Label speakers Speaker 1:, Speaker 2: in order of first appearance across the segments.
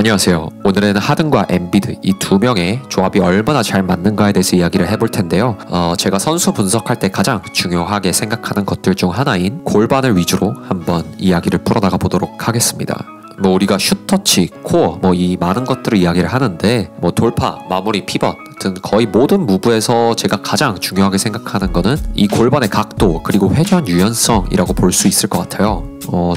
Speaker 1: 안녕하세요. 오늘은 하든과 엠비드 이 두 명의 조합이 얼마나 잘 맞는가에 대해서 이야기를 해볼 텐데요. 제가 선수 분석할 때 가장 중요하게 생각하는 것들 중 하나인 골반을 위주로 한번 이야기를 풀어나가 보도록 하겠습니다. 우리가 슛터치, 코어 이 많은 것들을 이야기를 하는데 돌파, 마무리, 피벗 등 거의 모든 무브에서 제가 가장 중요하게 생각하는 거는 이 골반의 각도 그리고 회전 유연성이라고 볼 수 있을 것 같아요.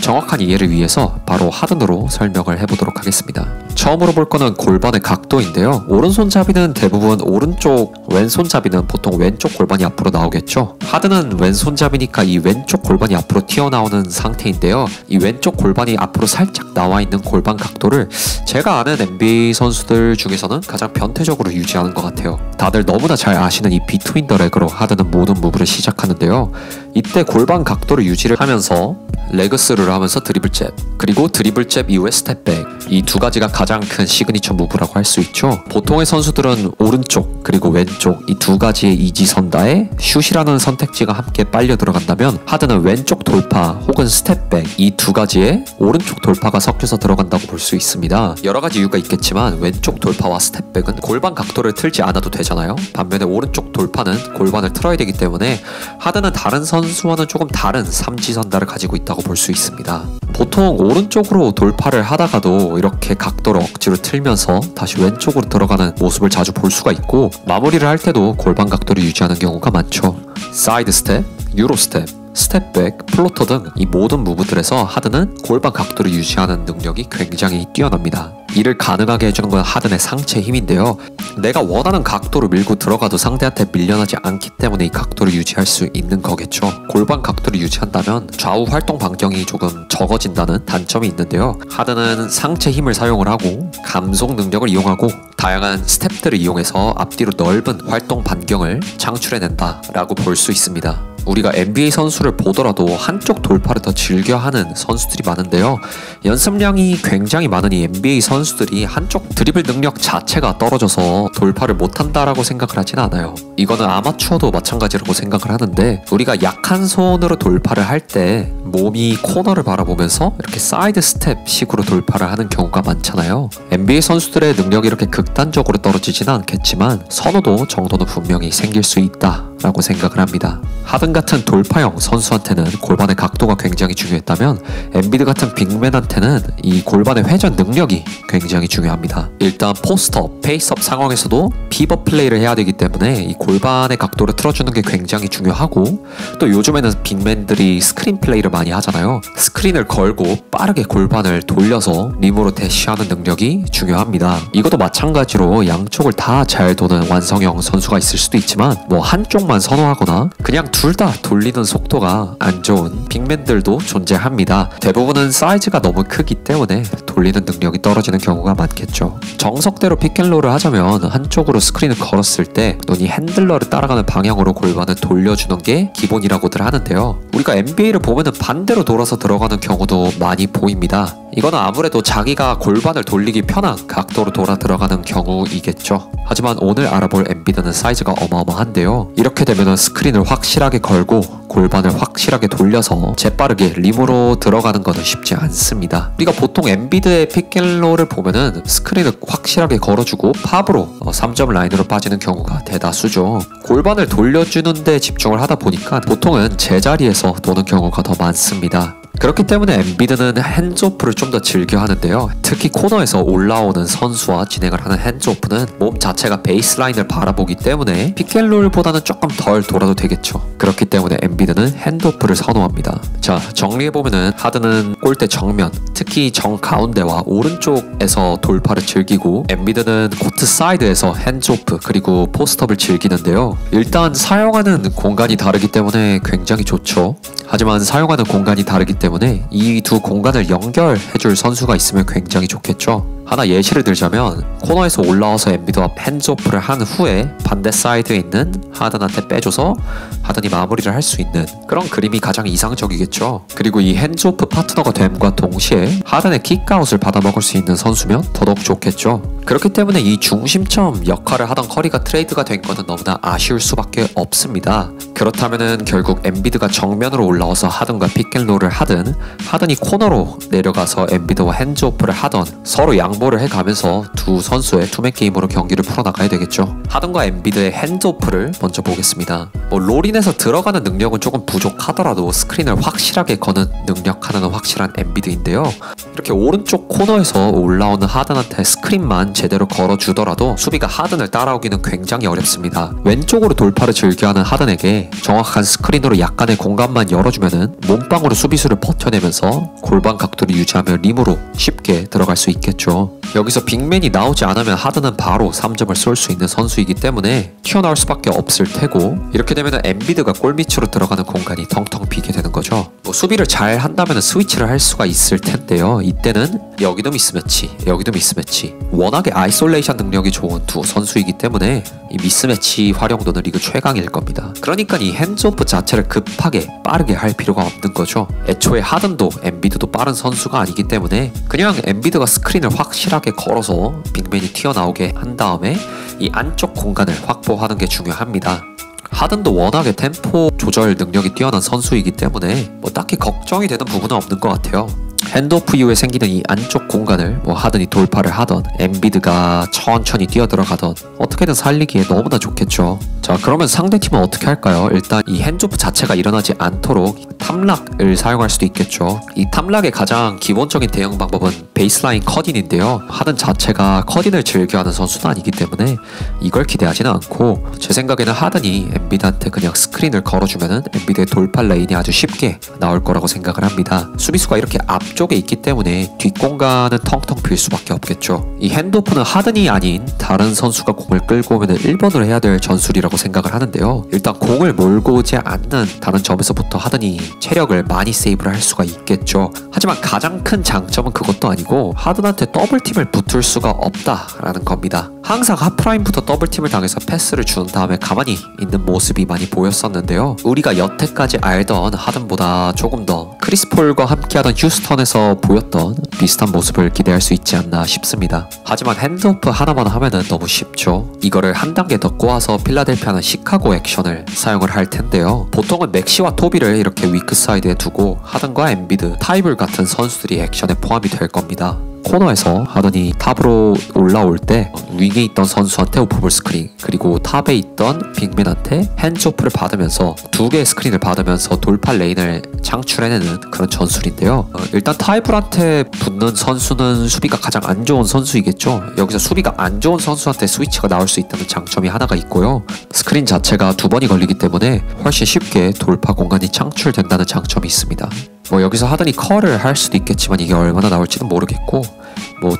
Speaker 1: 정확한 이해를 위해서 바로 하든으로 설명을 해보도록 하겠습니다. 처음으로 볼 거는 골반의 각도인데요. 오른손잡이는 대부분 오른쪽, 왼손잡이는 보통 왼쪽 골반이 앞으로 나오겠죠. 하든은 왼손잡이니까 이 왼쪽 골반이 앞으로 튀어나오는 상태인데요. 이 왼쪽 골반이 앞으로 살짝 나와 있는 골반 각도를 제가 아는 NBA 선수들 중에서는 가장 변태적으로 유지하는 것 같아요. 다들 너무나 잘 아시는 이 비트윈 더 레그로 하든은 모든 무브를 시작하는데요. 이때 골반 각도를 유지를 하면서 레그스루를 하면서 드리블 잽, 그리고 드리블 잽 이후에 스텝백, 이 두 가지가 가장 큰 시그니처 무브라고 할 수 있죠. 보통의 선수들은 오른쪽 그리고 왼쪽 이 두 가지의 이지선다에 슛이라는 선택지가 함께 빨려 들어간다면 하든은 왼쪽 돌파 혹은 스텝백 이 두 가지의 오른쪽 돌파가 섞여서 들어간다고 볼 수 있습니다. 여러 가지 이유가 있겠지만 왼쪽 돌파와 스텝백은 골반 각도를 틀지 않아도 되잖아요. 반면에 오른쪽 돌파는 골반을 틀어야 되기 때문에 하든은 다른 선수와는 조금 다른 삼지선다를 가지고 있다고 볼 수 있습니다. 보통 오른쪽으로 돌파를 하다가도 이렇게 각도를 억지로 틀면서 다시 왼쪽으로 들어가는 모습을 자주 볼 수가 있고, 마무리를 할 때도 골반 각도를 유지하는 경우가 많죠. 사이드 스텝, 유로 스텝, 스텝백, 플로터 등 이 모든 무브들에서 하든은 골반 각도를 유지하는 능력이 굉장히 뛰어납니다. 이를 가능하게 해주는 건 하든의 상체 힘인데요. 내가 원하는 각도로 밀고 들어가도 상대한테 밀려나지 않기 때문에 이 각도를 유지할 수 있는 거겠죠. 골반 각도를 유지한다면 좌우 활동 반경이 조금 적어진다는 단점이 있는데요. 하든은 상체 힘을 사용을 하고 감속 능력을 이용하고 다양한 스텝들을 이용해서 앞뒤로 넓은 활동 반경을 창출해낸다 라고 볼 수 있습니다. 우리가 NBA 선수를 보더라도 한쪽 돌파를 더 즐겨하는 선수들이 많은데요. 연습량이 굉장히 많은 이 NBA 선수들이 한쪽 드리블 능력 자체가 떨어져서 돌파를 못한다라고 생각을 하진 않아요. 이거는 아마추어도 마찬가지라고 생각을 하는데, 우리가 약한 손으로 돌파를 할 때 몸이 코너를 바라보면서 이렇게 사이드 스텝 식으로 돌파를 하는 경우가 많잖아요. NBA 선수들의 능력이 이렇게 극단적으로 떨어지지는 않겠지만 선호도 정도는 분명히 생길 수 있다 라고 생각을 합니다. 하든 같은 돌파형 선수한테는 골반의 각도가 굉장히 중요했다면 엠비드 같은 빅맨한테는 이 골반의 회전 능력이 굉장히 중요합니다. 일단 포스트업, 페이스업 상황에서도 피벗 플레이를 해야 되기 때문에 이 골반의 각도를 틀어주는 게 굉장히 중요하고, 또 요즘에는 빅맨들이 스크린 플레이를 많이 하잖아요. 스크린을 걸고 빠르게 골반을 돌려서 림으로 대시하는 능력이 중요합니다. 이것도 마찬가지로 양쪽을 다 잘 도는 완성형 선수가 있을 수도 있지만 한쪽만 선호하거나 그냥 둘 다 돌리는 속도가 안 좋은 빅맨들도 존재합니다. 대부분은 사이즈가 너무 크기 때문에 돌리는 능력이 떨어지는 경우가 많겠죠. 정석대로 픽앤롤을 하자면 한쪽으로 스크린을 걸었을 때 이 핸들러를 따라가는 방향으로 골반을 돌려주는 게 기본이라고들 하는데요. 우리가 NBA를 보면은 반대로 돌아서 들어가는 경우도 많이 보입니다. 이거는 아무래도 자기가 골반을 돌리기 편한 각도로 돌아 들어가는 경우이겠죠. 하지만 오늘 알아볼 엠비드는 사이즈가 어마어마한데요. 이렇게 되면 스크린을 확실하게 걸고 골반을 확실하게 돌려서 재빠르게 림으로 들어가는 것은 쉽지 않습니다. 우리가 보통 엠비드의 픽앤롤을 보면은 스크린을 확실하게 걸어주고 팝으로 3점 라인으로 빠지는 경우가 대다수죠. 골반을 돌려주는 데 집중을 하다 보니까 보통은 제자리에서 도는 경우가 더 많습니다. 그렇기 때문에 엠비드는 핸즈오프를 좀 더 즐겨 하는데요. 특히 코너에서 올라오는 선수와 진행을 하는 핸즈오프는 몸 자체가 베이스라인을 바라보기 때문에 픽앤롤보다는 조금 덜 돌아도 되겠죠. 그렇기 때문에 엠비드는 핸드오프를 선호합니다. 자, 정리해보면은 하든은 골대 정면, 특히 정가운데와 오른쪽에서 돌파를 즐기고, 엠비드는 코트 사이드에서 핸즈오프 그리고 포스트업을 즐기는데요. 일단 사용하는 공간이 다르기 때문에 굉장히 좋죠. 하지만 사용하는 공간이 다르기 때문에 이 두 공간을 연결해줄 선수가 있으면 굉장히 좋겠죠. 하나 예시를 들자면 코너에서 올라와서 엠비드와 핸즈오프를 한 후에 반대 사이드에 있는 하든한테 빼줘서 하든이 마무리를 할 수 있는 그런 그림이 가장 이상적이겠죠. 그리고 이 핸즈오프 파트너가 됨과 동시에 하든의 킥아웃을 받아먹을 수 있는 선수면 더더욱 좋겠죠. 그렇기 때문에 이 중심점 역할을 하던 커리가 트레이드가 된 거는 너무나 아쉬울 수밖에 없습니다. 그렇다면은 결국 엔비드가 정면으로 올라와서 하든과 픽앤롤을 하든 하든이 코너로 내려가서 엔비드와 핸즈오프를 하던 서로 양보를 해가면서 두 선수의 투맨 게임으로 경기를 풀어나가야 되겠죠. 하든과 엔비드의 핸즈오프를 먼저 보겠습니다. 롤인에서 들어가는 능력은 조금 부족하더라도 스크린을 확실하게 거는 능력 하나는 확실한 엔비드인데요. 이렇게 오른쪽 코너에서 올라오는 하든한테 스크린만 제대로 걸어주더라도 수비가 하든을 따라오기는 굉장히 어렵습니다. 왼쪽으로 돌파를 즐겨하는 하든에게 정확한 스크린으로 약간의 공간만 열어주면은 몸빵으로 수비수를 버텨내면서 골반 각도를 유지하며 림으로 쉽게 들어갈 수 있겠죠. 여기서 빅맨이 나오지 않으면 하든은 바로 3점을 쏠 수 있는 선수이기 때문에 튀어나올 수밖에 없을 테고, 이렇게 되면 엔비드가 골밑으로 들어가는 공간이 텅텅 비게 되는 거죠. 수비를 잘 한다면 스위치를 할 수가 있을 텐데요. 이때는 여기도 미스매치, 여기도 미스매치. 워낙에 아이솔레이션 능력이 좋은 두 선수이기 때문에 이 미스매치 활용도는 리그 최강일 겁니다. 그러니까 이 핸즈오프 자체를 급하게 빠르게 할 필요가 없는 거죠. 애초에 하든도 엔비드도 빠른 선수가 아니기 때문에 그냥 엔비드가 스크린을 확실하게 걸어서 빅맨이 튀어나오게 한 다음에 이 안쪽 공간을 확보하는 게 중요합니다. 하든도 워낙에 템포 조절 능력이 뛰어난 선수이기 때문에 딱히 걱정이 되는 부분은 없는 것 같아요. 핸드오프 이후에 생기는 이 안쪽 공간을 하든이 돌파를 하던 엔비드가 천천히 뛰어들어가던 어떻게든 살리기에 너무나 좋겠죠. 자, 그러면 상대팀은 어떻게 할까요? 일단 이 핸즈오프 자체가 일어나지 않도록 탐락을 사용할 수도 있겠죠. 이 탐락의 가장 기본적인 대응 방법은 베이스라인 컷인인데요. 하든 자체가 컷인을 즐겨하는 선수는 아니기 때문에 이걸 기대하지는 않고, 제 생각에는 하든이 엔비드한테 그냥 스크린을 걸어주면은 엔비드의 돌파 레인이 아주 쉽게 나올 거라고 생각을 합니다. 수비수가 이렇게 앞쪽에 있기 때문에 뒷공간은 텅텅 빌 수밖에 없겠죠. 이 핸드오프는 하든이 아닌 다른 선수가 공을 끌고 오면 1번으로 해야 될 전술이라고 생각을 하는데요. 일단 공을 몰고 오지 않는 다른 점에서부터 하든이 체력을 많이 세이브를 할 수가 있겠죠. 하지만 가장 큰 장점은 그것도 아니고 하든한테 더블팀을 붙을 수가 없다라는 겁니다. 항상 하프라인부터 더블팀을 당해서 패스를 준 다음에 가만히 있는 모습이 많이 보였었는데요. 우리가 여태까지 알던 하든보다 조금 더 크리스 폴과 함께하던 휴스턴에서 보였던 비슷한 모습을 기대할 수 있지 않나 싶습니다. 하지만 핸드오프 하나만 하면은 너무 쉽죠. 이거를 한 단계 더 꼬아서 필라델피아는 시카고 액션을 사용을 할 텐데요. 보통은 맥시와 토비를 이렇게 위크 사이드에 두고 하든과 엔비드, 타이블 같은 선수들이 액션에 포함이 될 겁니다. 코너에서 하든이 탑으로 올라올 때 윙에 있던 선수한테 오프볼 스크린, 그리고 탑에 있던 빅맨한테 핸즈오프를 받으면서 두 개의 스크린을 받으면서 돌파 레인을 창출해내는 그런 전술인데요. 일단 타이블한테 붙는 선수는 수비가 가장 안 좋은 선수이겠죠. 여기서 수비가 안 좋은 선수한테 스위치가 나올 수 있다는 장점이 하나가 있고요. 스크린 자체가 두 번이 걸리기 때문에 훨씬 쉽게 돌파 공간이 창출된다는 장점이 있습니다. 여기서 하든이 컬을 할 수도 있겠지만 이게 얼마나 나올지는 모르겠고,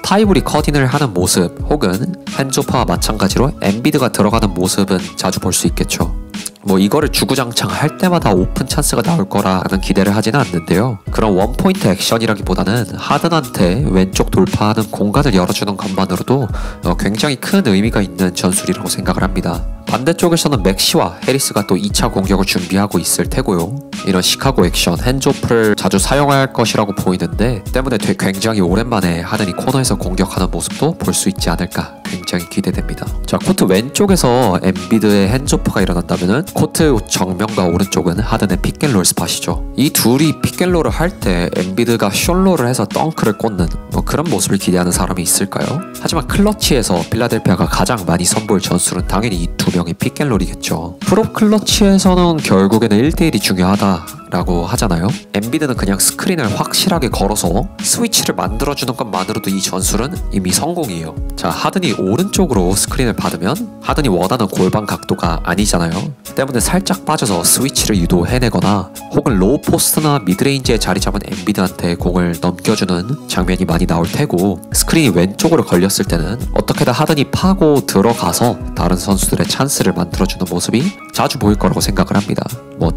Speaker 1: 타이블이 컷인을 하는 모습 혹은 핸즈오프와 마찬가지로 엔비드가 들어가는 모습은 자주 볼 수 있겠죠. 이거를 주구장창 할 때마다 오픈 찬스가 나올 거라는 기대를 하지는 않는데요. 그런 원포인트 액션이라기보다는 하든한테 왼쪽 돌파하는 공간을 열어주는 것만으로도 굉장히 큰 의미가 있는 전술이라고 생각을 합니다. 반대쪽에서는 맥시와 해리스가 또 2차 공격을 준비하고 있을 테고요. 이런 시카고 액션, 핸즈오프를 자주 사용할 것이라고 보이는데 때문에 굉장히 오랜만에 하든이 코너에서 공격하는 모습도 볼 수 있지 않을까 굉장히 기대됩니다. 자, 코트 왼쪽에서 엔비드의 핸즈오프가 일어난다면은 코트 정면과 오른쪽은 하든의 픽앤롤 스팟이죠. 이 둘이 픽앤롤을 할 때 엔비드가 숏롤을 해서 덩크를 꽂는 그런 모습을 기대하는 사람이 있을까요? 하지만 클러치에서 필라델피아가 가장 많이 선보일 전술은 당연히 이 두 명의 픽앤롤이겠죠. 프로 클러치에서는 결국에는 1대1이 중요하다라고 하잖아요. 엔비드는 그냥 스크린을 확실하게 걸어서 스위치를 만들어주는 것만으로도 이 전술은 이미 성공이에요. 자, 하든이 오른쪽으로 스크린을 받으면 하든이 원하는 골반 각도가 아니잖아요. 때문에 살짝 빠져서 스위치를 유도해내거나 혹은 로우 포스트나 미드레인지에 자리 잡은 엔비드한테 공을 넘겨주는 장면이 많이 나올 테고, 스크린이 왼쪽으로 걸렸을 때는 어떻게든 하든이 파고 들어가서 다른 선수들의 찬스를 만들어주는 모습이 자주 보일 거라고 생각을 합니다.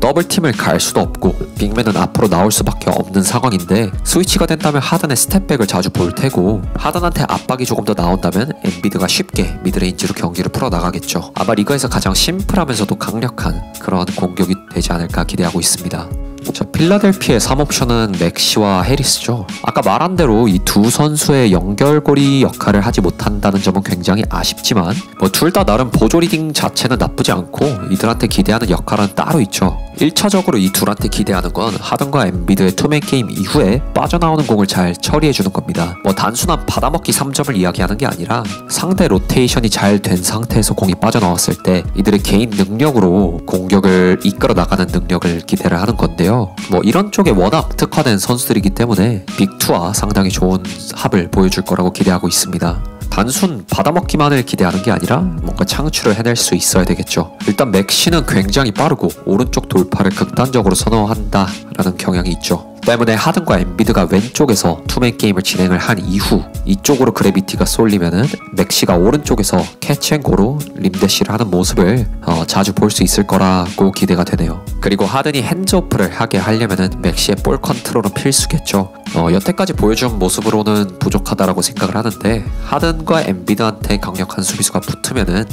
Speaker 1: 더블팀을 갈 수도 없고 빅맨은 앞으로 나올 수밖에 없는 상황인데 스위치가 된다면 하든의 스텝백을 자주 볼 테고, 하든한테 압박이 조금 더 나온다면 엔비드가 쉽게 미드레인지로 경기를 풀어나가겠죠. 아마 리그에서 가장 심플하면서도 강력한 그런 공격이 되지 않을까 기대하고 있습니다. 자, 필라델피아의 3옵션은 맥시와 해리스죠. 아까 말한 대로 이 두 선수의 연결고리 역할을 하지 못한다는 점은 굉장히 아쉽지만 뭐 둘 다 나름 보조 리딩 자체는 나쁘지 않고 이들한테 기대하는 역할은 따로 있죠. 1차적으로 이 둘한테 기대하는 건 하든과 엠비드의 투맨 게임 이후에 빠져나오는 공을 잘 처리해주는 겁니다. 뭐 단순한 받아먹기 3점을 이야기하는 게 아니라 상대 로테이션이 잘 된 상태에서 공이 빠져나왔을 때 이들의 개인 능력으로 공격을 이끌어 나가는 능력을 기대를 하는 건데요. 뭐 이런 쪽에 워낙 특화된 선수들이기 때문에 빅2와 상당히 좋은 합을 보여줄 거라고 기대하고 있습니다. 단순 받아먹기만을 기대하는 게 아니라 뭔가 창출을 해낼 수 있어야 되겠죠. 일단 맥시는 굉장히 빠르고 오른쪽 돌파를 극단적으로 선호한다라는 경향이 있죠. 때문에 하든과 엠비드가 왼쪽에서 투맨 게임을 진행을 한 이후 이쪽으로 그래비티가 쏠리면은 맥시가 오른쪽에서 캐치앤고로 림대시를 하는 모습을 자주 볼 수 있을 거라고 기대가 되네요. 그리고 하든이 핸즈오프를 하게 하려면은 맥시의 볼 컨트롤은 필수겠죠. 여태까지 보여준 모습으로는 부족하다라고 생각을 하는데 하든과 엠비드한테 강력한 수비수가 붙으면은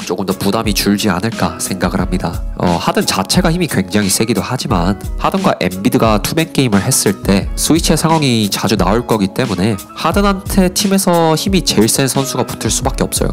Speaker 1: 조금 더 부담이 줄지 않을까 생각을 합니다. 하든 자체가 힘이 굉장히 세기도 하지만 하든과 엠비드가 투맨 게임을 했을 때 스위치의 상황이 자주 나올 거기 때문에 하든한테 팀에서 힘이 제일 센 선수가 붙을 수밖에 없어요.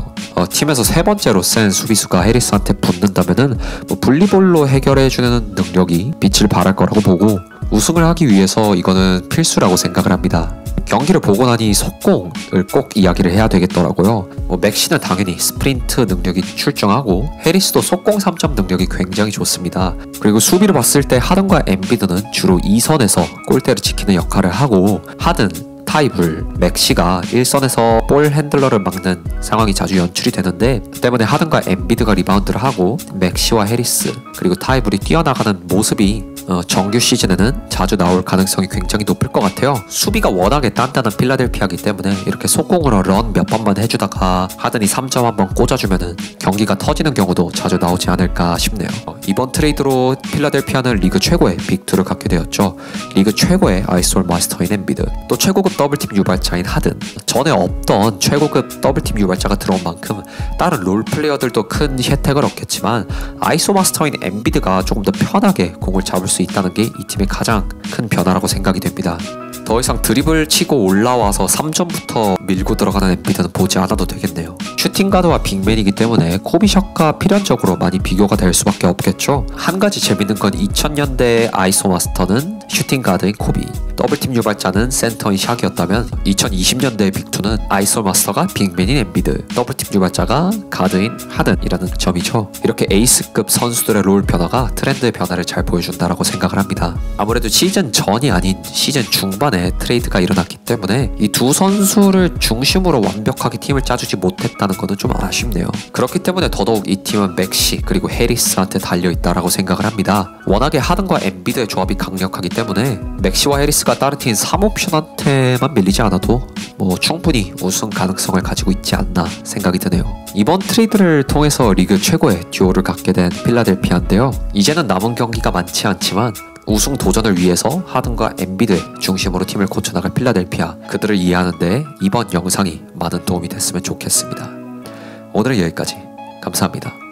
Speaker 1: 팀에서 세 번째로 센 수비수가 해리스한테 붙는다면은 뭐 분리볼로 해결해주는 능력이 빛을 발할 거라고 보고 우승을 하기 위해서 이거는 필수라고 생각을 합니다. 경기를 보고 나니 속공을 꼭 이야기를 해야 되겠더라고요. 뭐 맥시는 당연히 스프린트 능력이 출중하고 해리스도 속공 3점 능력이 굉장히 좋습니다. 그리고 수비를 봤을 때 하든과 엠비드는 주로 2선에서 골대를 지키는 역할을 하고 하든 타이블, 맥시가 1선에서 볼 핸들러를 막는 상황이 자주 연출이 되는데 때문에 하든과 엠비드가 리바운드를 하고 맥시와 해리스 그리고 타이블이 뛰어나가는 모습이 정규 시즌에는 자주 나올 가능성이 굉장히 높을 것 같아요. 수비가 워낙에 단단한 필라델피아이기 때문에 이렇게 속공으로 런 몇 번만 해주다가 하든이 3점 한번 꽂아주면은 경기가 터지는 경우도 자주 나오지 않을까 싶네요. 이번 트레이드로 필라델피아는 리그 최고의 빅2를 갖게 되었죠. 리그 최고의 아이솔 마스터인 엠비드, 또 최고급 더블팀 유발자인 하든, 전에 없던 최고급 더블팀 유발자가 들어온 만큼 다른 롤 플레이어들도 큰 혜택을 얻겠지만 아이소 마스터인 엠비드가 조금 더 편하게 공을 잡을 수 있다는 게 이 팀의 가장 큰 변화라고 생각이 됩니다. 더 이상 드리블 치고 올라와서 3점부터 밀고 들어가는 엠비드는 보지 않아도 되겠네요. 슈팅가드와 빅맨이기 때문에 코비샷과 필연적으로 많이 비교가 될 수밖에 없겠죠. 한 가지 재밌는 건 2000년대 아이소 마스터는 슈팅가드인 코비, 더블팀 유발자는 센터인 샥이었다면 2020년대의 빅2는 아이소 마스터가 빅맨인 엠비드, 더블팀 유발자가 가드인 하든이라는 점이죠. 이렇게 에이스급 선수들의 롤 변화가 트렌드의 변화를 잘 보여준다라고 생각을 합니다. 아무래도 시즌 전이 아닌 시즌 중반에 트레이드가 일어났기 때문에 이 두 선수를 중심으로 완벽하게 팀을 짜주지 못했다는 것은 좀 아쉽네요. 그렇기 때문에 더더욱 이 팀은 맥시 그리고 해리스한테 달려있다라고 생각을 합니다. 워낙에 하든과 엠비드의 조합이 강력하기 때문에 맥시와 해리스가 다른 팀 3옵션한테만 밀리지 않아도 뭐 충분히 우승 가능성을 가지고 있지 않나 생각이 드네요. 이번 트레이드를 통해서 리그 최고의 듀오를 갖게 된 필라델피아인데요. 이제는 남은 경기가 많지 않지만 우승 도전을 위해서 하든과 엠비드의 중심으로 팀을 고쳐나갈 필라델피아, 그들을 이해하는데 이번 영상이 많은 도움이 됐으면 좋겠습니다. 오늘은 여기까지. 감사합니다.